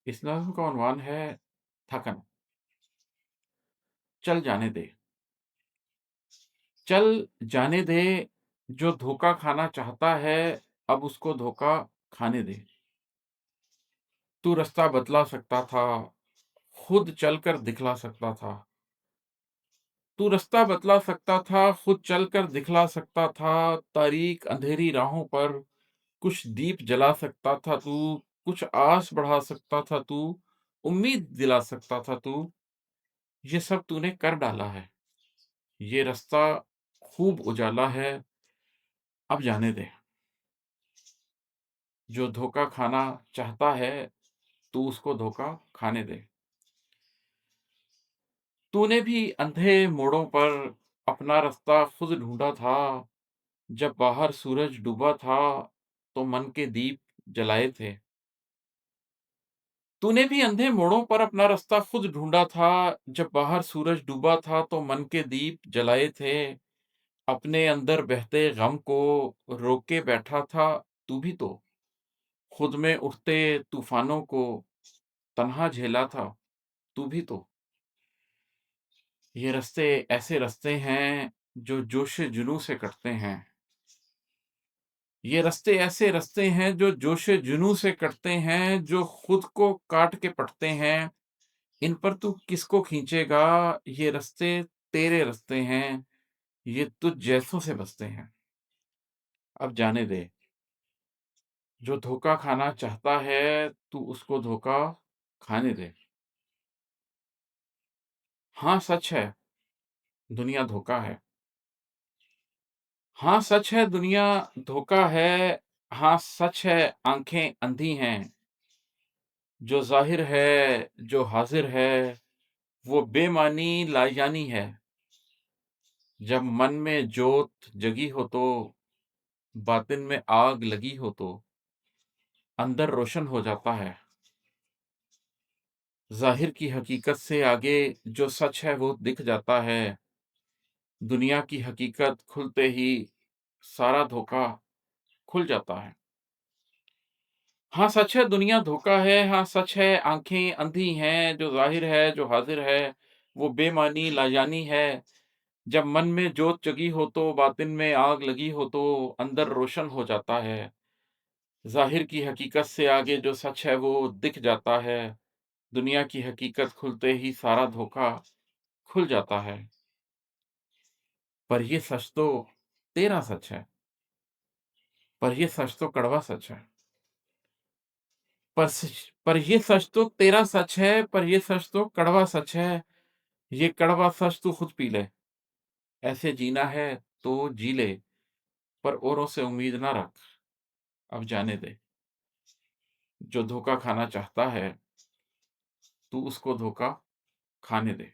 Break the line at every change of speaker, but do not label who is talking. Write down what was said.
इस नज़्म का उन्वान है थकन। चल जाने दे, चल जाने दे, जो धोखा खाना चाहता है, अब उसको धोखा खाने दे। तू रास्ता बतला सकता था, खुद चलकर दिखला सकता था। तू रास्ता बतला सकता था, खुद चलकर दिखला सकता था, तारीक अंधेरी राहों पर कुछ दीप जला सकता था तू, कुछ आस बढ़ा सकता था तू, उम्मीद दिला सकता था तू। ये सब तूने कर डाला है। ये रास्ता खूब उजाला है, अब जाने दे। जो धोखा खाना चाहता है, तू उसको धोखा खाने दे। तूने भी अंधे मोड़ों पर अपना रास्ता खुद ढूँढा था, जब बाहर सूरज डूबा था, तो मन के दीप जलाए थे। तूने भी अंधे मोड़ों पर अपना रास्ता खुद ढूँढा था, जब बाहर सूरज डूबा था, तो मन के दीप जलाए थे। अपने अंदर बहते गम को रोके बैठा था तू भी तो। खुद में उठते तूफानों को तन्हा झेला था तू भी तो। ये रास्ते ऐसे रास्ते हैं जो जोश-ए-जुनूँ से कटते हैं। ये रास्ते ऐसे रास्ते हैं जो जोश-ए-जुनूँ से कटते हैं, जो खुद को काट के पटते हैं। इन पर तू किसको खींचेगा? ये रास्ते तेरे रास्ते हैं, ये तुझ जैसों से बसते हैं। अब जाने दे। जो धोखा खाना चाहता है, तू उसको धोखा खाने दे। हाँ, सच है, दुनिया धोखा है। हाँ, सच है, दुनिया धोखा है। हाँ, सच है, आँखें अंधी हैं। जो ज़ाहिर है, जो हाज़िर है, वो बेमानी लाजानी है। जब मन में जोत जगी हो तो, बातिन में आग लगी हो तो, अंदर रोशन हो जाता है। ज़ाहिर की हकीकत से आगे जो सच है वो दिख जाता है। दुनिया की हकीकत खुलते ही सारा धोखा खुल जाता है। हाँ, सच है दुनिया धोखा है, हाँ, सच है आँखें अंधी हैं, जो ज़ाहिर है, जो हाज़िर है, वो बेमानी लाजानी है। जब मन में जोत जगी हो तो, बातिन में आग लगी हो तो, अंदर रोशन हो जाता है। ज़ाहिर की हकीकत से आगे जो सच है वो दिख जाता है। दुनिया की हकीकत खुलते ही सारा धोखा खुल जाता है। पर ये सच तो तेरा सच है, पर ये सच तो कड़वा सच है। पर ये सच तो तेरा सच है, पर ये सच तो कड़वा सच है। ये कड़वा सच तू खुद पी ले। ऐसे जीना है तो जी ले, पर औरों से उम्मीद ना रख, अब जाने दे। जो धोखा खाना चाहता है, तू उसको धोखा खाने दे।